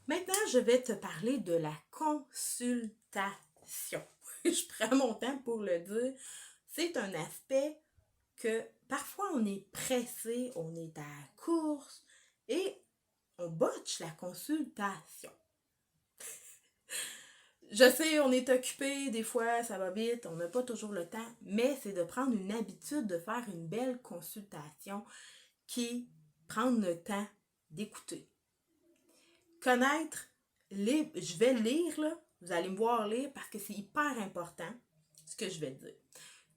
Maintenant, je vais te parler de la consultation. Je prends mon temps pour le dire. C'est un aspect que parfois on est pressé, on est à la course et on botche la consultation. Je sais, on est occupé, des fois ça va vite, on n'a pas toujours le temps, mais c'est de prendre une habitude de faire une belle consultation qui prend le temps d'écouter. Connaître je vais lire là, vous allez me voir lire parce que c'est hyper important ce que je vais dire.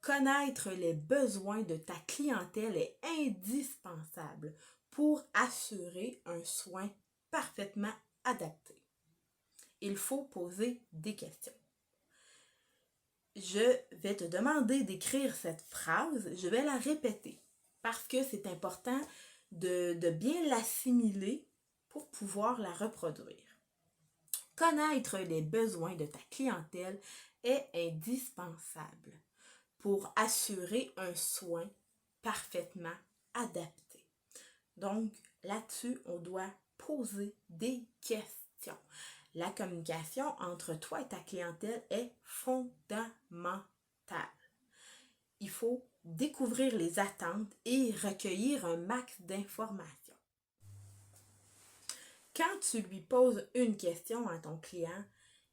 Connaître les besoins de ta clientèle est indispensable pour assurer un soin parfaitement adapté. Il faut poser des questions. Je vais te demander d'écrire cette phrase, je vais la répéter parce que c'est important de bien l'assimiler pour pouvoir la reproduire. Connaître les besoins de ta clientèle est indispensable pour assurer un soin parfaitement adapté. Donc, là-dessus, on doit poser des questions. La communication entre toi et ta clientèle est fondamentale. Il faut découvrir les attentes et recueillir un max d'informations. Quand tu lui poses une question à ton client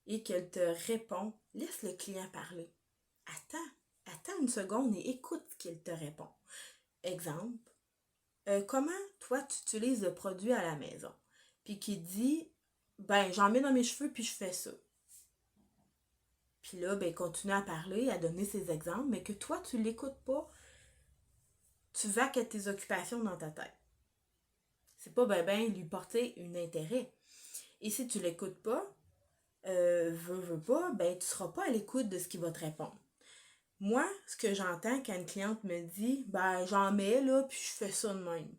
et qu'elle te répond, laisse le client parler. Attends une seconde et écoute ce qu'il te répond. Exemple, comment toi tu utilises le produit à la maison? Puis qui dit, ben j'en mets dans mes cheveux puis je fais ça. Puis là, ben continue à parler, à donner ses exemples, mais que toi tu l'écoutes pas, tu vaques à tes occupations dans ta tête. C'est pas ben lui porter un intérêt. Et si tu l'écoutes pas, veux pas, ben tu seras pas à l'écoute de ce qu'il va te répondre. Moi, ce que j'entends quand une cliente me dit, ben j'en mets là, puis je fais ça de même.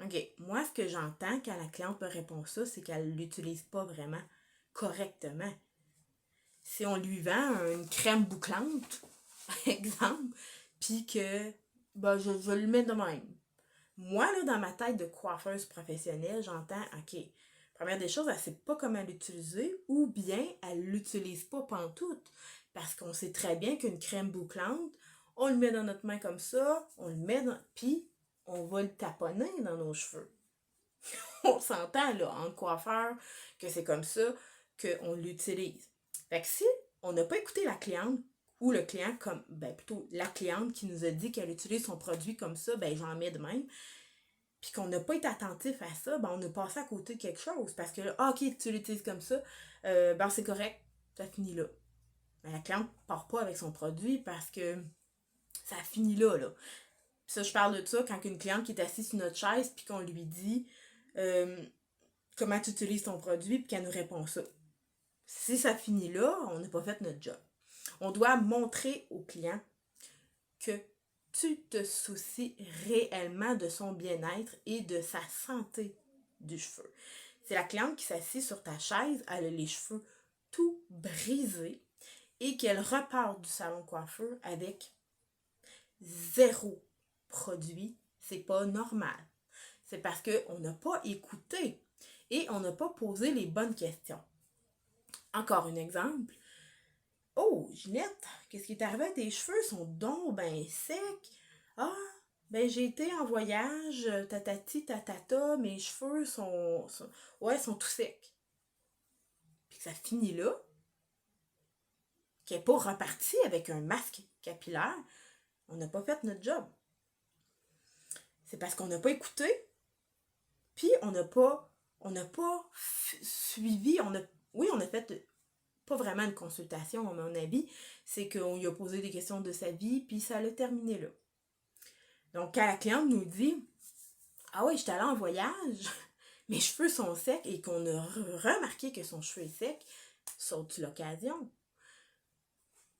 OK, moi, ce que j'entends quand la cliente me répond ça, c'est qu'elle ne l'utilise pas vraiment correctement. Si on lui vend une crème bouclante, par exemple, puis que ben, je le mets de même. Moi, là, dans ma tête de coiffeuse professionnelle, j'entends, OK, première des choses, elle ne sait pas comment l'utiliser ou bien elle ne l'utilise pas pantoute. Parce qu'on sait très bien qu'une crème bouclante, on le met dans notre main comme ça, on le met dans... Puis, on va le taponner dans nos cheveux. On s'entend, là, en coiffeur, que c'est comme ça qu'on l'utilise. Fait que si on n'a pas écouté la cliente, ou le client, comme, ben plutôt la cliente qui nous a dit qu'elle utilise son produit comme ça, ben j'en mets de même, puis qu'on n'a pas été attentif à ça, ben on a passé à côté de quelque chose. Parce que là, ok, tu l'utilises comme ça, ben c'est correct, ça finit là. Mais la cliente ne part pas avec son produit parce que ça finit là, là. Puis ça, je parle de ça quand une cliente qui est assise sur notre chaise, puis qu'on lui dit euh, comment tu utilises ton produit, puis qu'elle nous répond ça. Si ça finit là, on n'a pas fait notre job. On doit montrer au client que tu te soucies réellement de son bien-être et de sa santé du cheveu. C'est la cliente qui s'assied sur ta chaise, elle a les cheveux tout brisés et qu'elle repart du salon coiffeur avec zéro produit. C'est pas normal. C'est parce qu'on n'a pas écouté et on n'a pas posé les bonnes questions. Encore un exemple. Oh, Ginette, qu'est-ce qui est arrivé à tes cheveux? Ils sont donc ben secs. Ah, ben j'ai été en voyage, tatati, tatata, mes cheveux ouais, sont tout secs. Puis que ça finit là, qu'elle n'est pas repartie avec un masque capillaire, on n'a pas fait notre job. C'est parce qu'on n'a pas écouté, puis on n'a pas suivi, oui, on a fait pas vraiment une consultation, à mon avis, c'est qu'on lui a posé des questions de sa vie, puis ça l'a terminé là. Donc, quand la cliente nous dit ah oui, j'étais allée en voyage, mes cheveux sont secs et qu'on a remarqué que son cheveu est sec, saute l'occasion.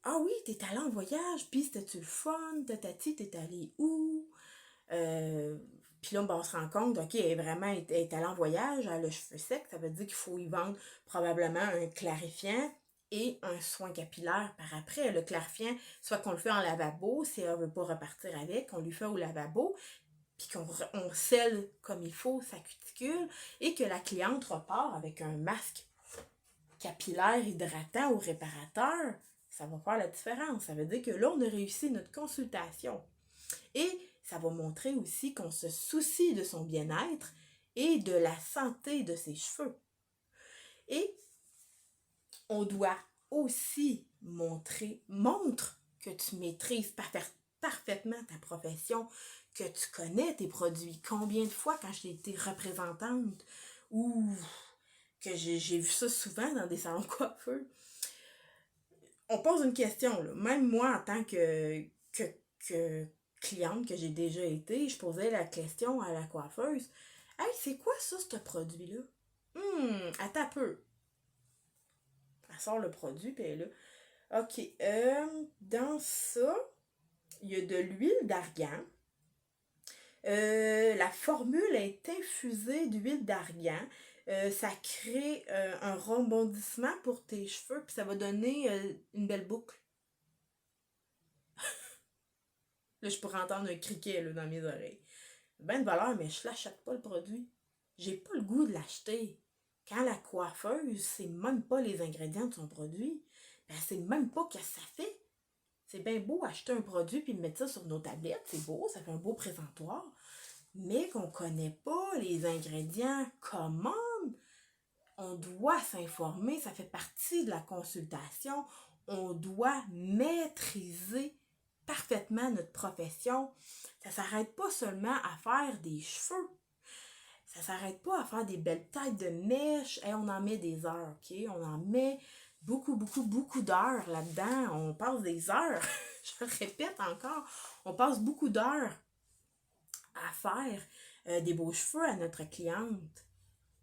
Ah oui, t'es allée en voyage, puis c'était-tu le fun, tatati, t'es allée où? Puis là, ben, on se rend compte, ok, elle est allée en voyage, elle a le cheveu sec, ça veut dire qu'il faut y vendre probablement un clarifiant et un soin capillaire par après. Le clarifiant, soit qu'on le fait en lavabo, si elle ne veut pas repartir avec, on lui fait au lavabo, puis on scelle comme il faut sa cuticule, et que la cliente repart avec un masque capillaire hydratant ou réparateur, ça va faire la différence. Ça veut dire que là, on a réussi notre consultation. Et ça va montrer aussi qu'on se soucie de son bien-être et de la santé de ses cheveux. Et on doit aussi montre que tu maîtrises parfaitement ta profession, que tu connais tes produits. Combien de fois, quand j'ai été représentante ou que j'ai vu ça souvent dans des salons de coiffeurs, on pose une question, là. Même moi, en tant que cliente que j'ai déjà été, je posais la question à la coiffeuse. Hey, c'est quoi ça, ce produit-là? Attends un peu. Elle sort le produit, puis elle est là. OK, dans ça, il y a de l'huile d'argan. La formule est infusée d'huile d'argan. Ça crée un rebondissement pour tes cheveux, puis ça va donner une belle boucle. Là, je pourrais entendre un criquet là, dans mes oreilles. Ben de valeur, mais je l'achète pas le produit. J'ai pas le goût de l'acheter. Quand la coiffeuse sait même pas les ingrédients de son produit, ben elle sait même pas ce que ça fait. C'est bien beau acheter un produit puis mettre ça sur nos tablettes, c'est beau, ça fait un beau présentoir, mais qu'on connaît pas les ingrédients, comment on doit s'informer, ça fait partie de la consultation, on doit maîtriser parfaitement notre profession. Ça ne s'arrête pas seulement à faire des cheveux. Ça ne s'arrête pas à faire des belles têtes de mèches. Et on en met des heures, OK? On en met beaucoup d'heures là-dedans. On passe des heures. Je le répète encore. On passe beaucoup d'heures à faire des beaux cheveux à notre cliente.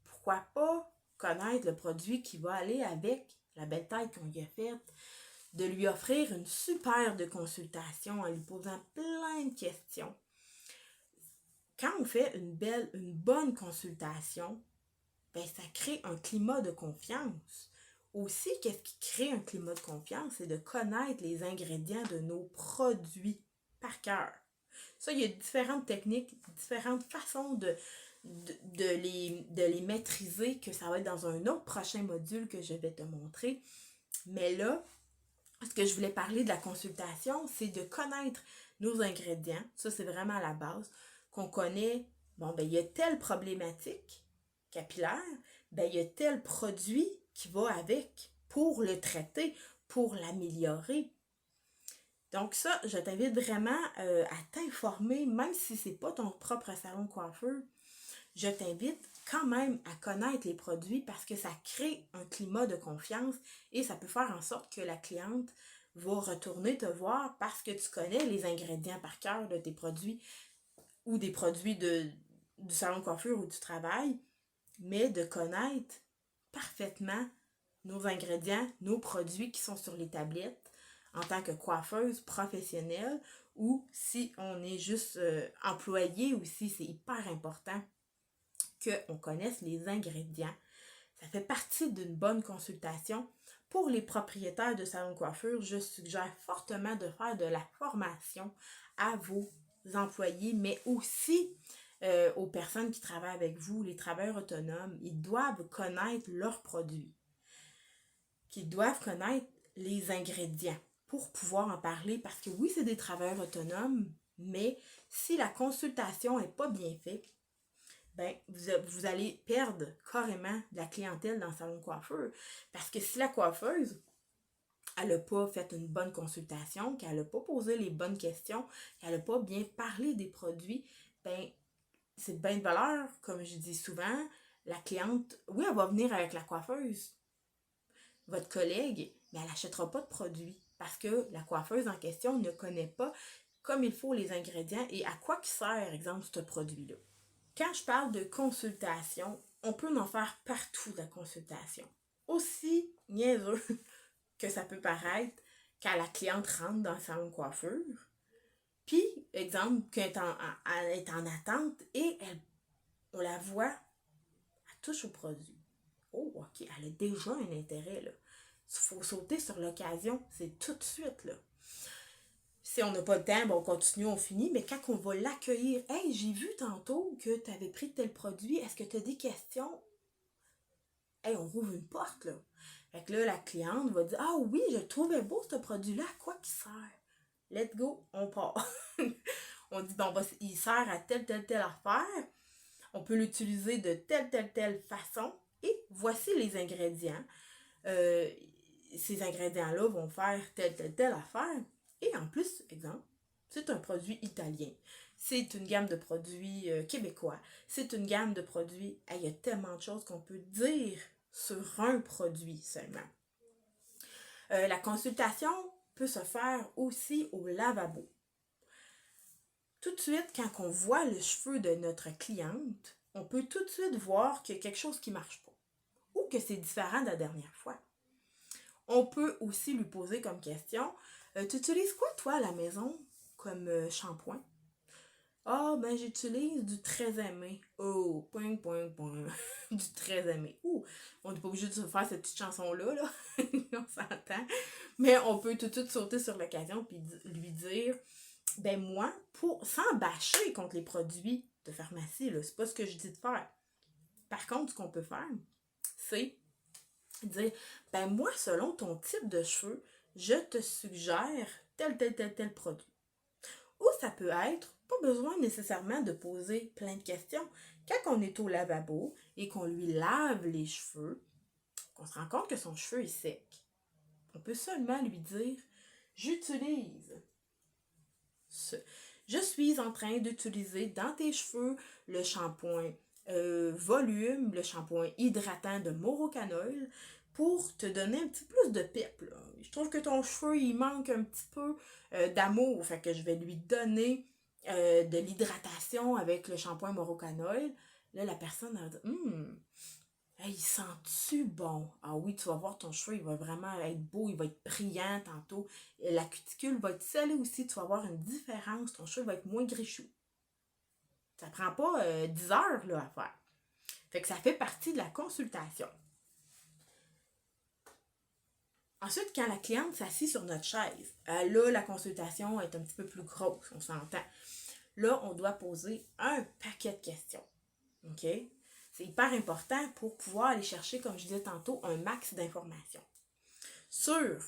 Pourquoi pas connaître le produit qui va aller avec la belle tête qu'on lui a faite? De lui offrir une super de consultation en lui posant plein de questions. Quand on fait une bonne consultation, ben ça crée un climat de confiance. Aussi, qu'est-ce qui crée un climat de confiance? C'est de connaître les ingrédients de nos produits par cœur. Ça, il y a différentes techniques, différentes façons de les maîtriser, que ça va être dans un autre prochain module que je vais te montrer. Mais là, ce que je voulais parler de la consultation, c'est de connaître nos ingrédients. Ça, c'est vraiment la base. Qu'on connaît, bon, ben, il y a telle problématique capillaire, ben, il y a tel produit qui va avec pour le traiter, pour l'améliorer. Donc ça, je t'invite vraiment à t'informer, même si c'est pas ton propre salon de coiffeur. Je t'invite quand même à connaître les produits parce que ça crée un climat de confiance et ça peut faire en sorte que la cliente va retourner te voir parce que tu connais les ingrédients par cœur de tes produits ou des produits du salon de coiffure où tu travailles, mais de connaître parfaitement nos ingrédients, nos produits qui sont sur les tablettes en tant que coiffeuse professionnelle ou si on est juste employé aussi, c'est hyper important qu'on connaisse les ingrédients. Ça fait partie d'une bonne consultation. Pour les propriétaires de salon de coiffure, je suggère fortement de faire de la formation à vos employés, mais aussi aux personnes qui travaillent avec vous, les travailleurs autonomes. Ils doivent connaître leurs produits, qu'ils doivent connaître les ingrédients pour pouvoir en parler, parce que oui, c'est des travailleurs autonomes, mais si la consultation n'est pas bien faite, ben, vous allez perdre carrément de la clientèle dans le salon de coiffeur. Parce que si la coiffeuse, elle n'a pas fait une bonne consultation, qu'elle n'a pas posé les bonnes questions, qu'elle n'a pas bien parlé des produits, ben, c'est bien de valeur, comme je dis souvent, la cliente, oui, elle va venir avec la coiffeuse, votre collègue, mais elle n'achètera pas de produits parce que la coiffeuse en question ne connaît pas comme il faut les ingrédients et à quoi qui sert, exemple, ce produit-là. Quand je parle de consultation, on peut en faire partout de la consultation. Aussi niaiseux que ça peut paraître quand la cliente rentre dans le salon de coiffure, puis, exemple, qu'elle est en attente et on la voit, elle touche au produit. Oh, ok, elle a déjà un intérêt, là. Il faut sauter sur l'occasion, c'est tout de suite, là. Si on n'a pas le temps, ben on continue, on finit. Mais quand on va l'accueillir, hey, j'ai vu tantôt que tu avais pris tel produit, est-ce que tu as des questions? Hey, on rouvre une porte, là. Fait que là, la cliente va dire, ah oui, je trouvais beau ce produit-là, à quoi qu'il sert? Let's go, on part. On dit, bon, il sert à telle affaire. On peut l'utiliser de telle façon. Et voici les ingrédients. Euh, Ces ingrédients-là vont faire telle affaire. Et en plus, exemple, c'est un produit italien. C'est une gamme de produits québécois. C'est une gamme de produits. Il y a tellement de choses qu'on peut dire sur un produit seulement. La consultation peut se faire aussi au lavabo. Tout de suite, quand on voit le cheveu de notre cliente, on peut tout de suite voir qu'il y a quelque chose qui ne marche pas ou que c'est différent de la dernière fois. On peut aussi lui poser comme question, tu utilises quoi toi à la maison comme shampoing? Ah, ben j'utilise du très aimé. Oh, point. Du très aimé. Ouh, on n'est pas obligé de se faire cette petite chanson-là, là. On s'entend. Mais on peut tout de suite sauter sur l'occasion puis lui dire, ben moi, sans bâcher contre les produits de pharmacie, là, c'est pas ce que je dis de faire. Par contre, ce qu'on peut faire, c'est dire, ben moi, selon ton type de cheveux, je te suggère tel produit. Ou ça peut être, pas besoin nécessairement de poser plein de questions. Quand on est au lavabo et qu'on lui lave les cheveux, on se rend compte que son cheveu est sec. On peut seulement lui dire, j'utilise ce. Je suis en train d'utiliser dans tes cheveux le shampoing volume, le shampoing hydratant de Morocanol pour te donner un petit peu plus de pep. Là. Je trouve que ton cheveu, il manque un petit peu d'amour. Fait que je vais lui donner de l'hydratation avec le shampoing Morocanol. Là, la personne a dit, hey, sens-tu bon? Ah oui, tu vas voir ton cheveu, il va vraiment être beau, il va être brillant tantôt. Et la cuticule va être scellée aussi, tu vas voir une différence, ton cheveu va être moins grichou. Ça prend pas 10 heures là, à faire. Fait que ça fait partie de la consultation. Ensuite, quand la cliente s'assied sur notre chaise, là, la consultation est un petit peu plus grosse, on s'entend. Là, on doit poser un paquet de questions. OK? C'est hyper important pour pouvoir aller chercher, comme je disais tantôt, un max d'informations. Sur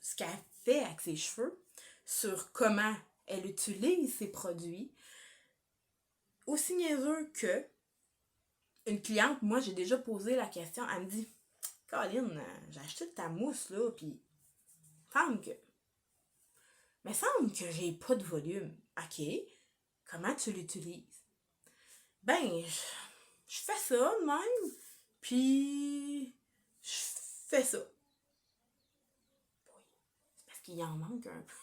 ce qu'elle fait avec ses cheveux, sur comment elle utilise ses produits. Aussi niaiseux que une cliente, moi j'ai déjà posé la question, elle me dit, Colline, j'ai acheté ta mousse là, puis semble que j'ai pas de volume. OK, comment tu l'utilises? Ben, je fais ça de même, puis je fais ça. Oui, c'est parce qu'il en manque un peu.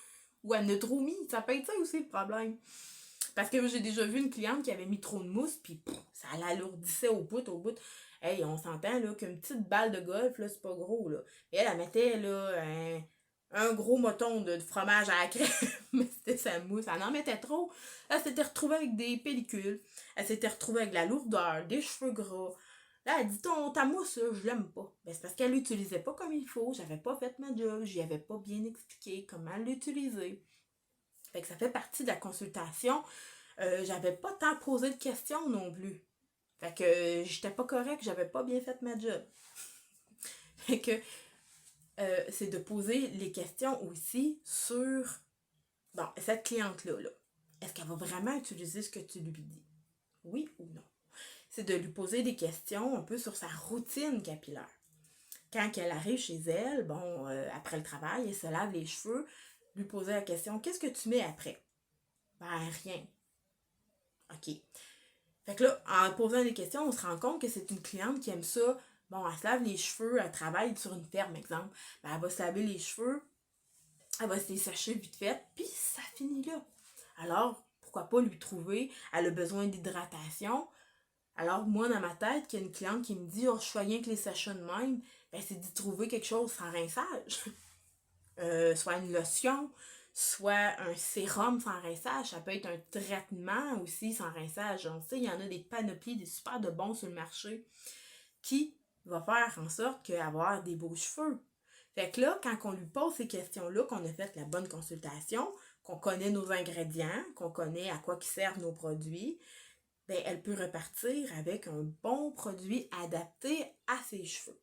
Ou elle a trop mis, ça peut être ça aussi le problème. Parce que j'ai déjà vu une cliente qui avait mis trop de mousse, puis ça l'alourdissait au bout. Hey, on s'entend là qu'une petite balle de golf, là, c'est pas gros, là. Et elle mettait là un gros moton de fromage à la crème, mais c'était sa mousse. Elle en mettait trop. Elle s'était retrouvée avec des pellicules. Elle s'était retrouvée avec de la lourdeur, des cheveux gras. Là, elle dit, ta mousse, là, je l'aime pas. Ben, c'est parce qu'elle l'utilisait pas comme il faut. J'avais pas fait ma job. J'y avais pas bien expliqué comment l'utiliser. Fait que ça fait partie de la consultation. J'avais pas tant posé de questions non plus. Fait que j'étais pas correcte, j'avais pas bien fait ma job. Fait que c'est de poser les questions aussi sur cette cliente-là. Là, est-ce qu'elle va vraiment utiliser ce que tu lui dis? Oui ou non? C'est de lui poser des questions un peu sur sa routine capillaire. Quand elle arrive chez elle, après le travail, elle se lave les cheveux, lui poser la question, qu'est-ce que tu mets après? Ben, rien. OK. Fait que là, en posant des questions, on se rend compte que c'est une cliente qui aime ça. Bon, elle se lave les cheveux, elle travaille sur une ferme, exemple. Ben, elle va se laver les cheveux, elle va se les sécher vite fait, puis ça finit là. Alors, pourquoi pas lui trouver, elle a besoin d'hydratation. Alors, moi, dans ma tête, qu'il y a une cliente qui me dit, oh, je fais rien que les sachets de même, ben, c'est d'y trouver quelque chose sans rinçage. Soit une lotion, soit un sérum sans rinçage. Ça peut être un traitement aussi sans rinçage. On sait, il y en a des panoplies, des super de bons sur le marché qui va faire en sorte qu'avoir des beaux cheveux. Fait que là, quand on lui pose ces questions-là, qu'on a fait la bonne consultation, qu'on connaît nos ingrédients, qu'on connaît à quoi qui servent nos produits, ben elle peut repartir avec un bon produit adapté à ses cheveux.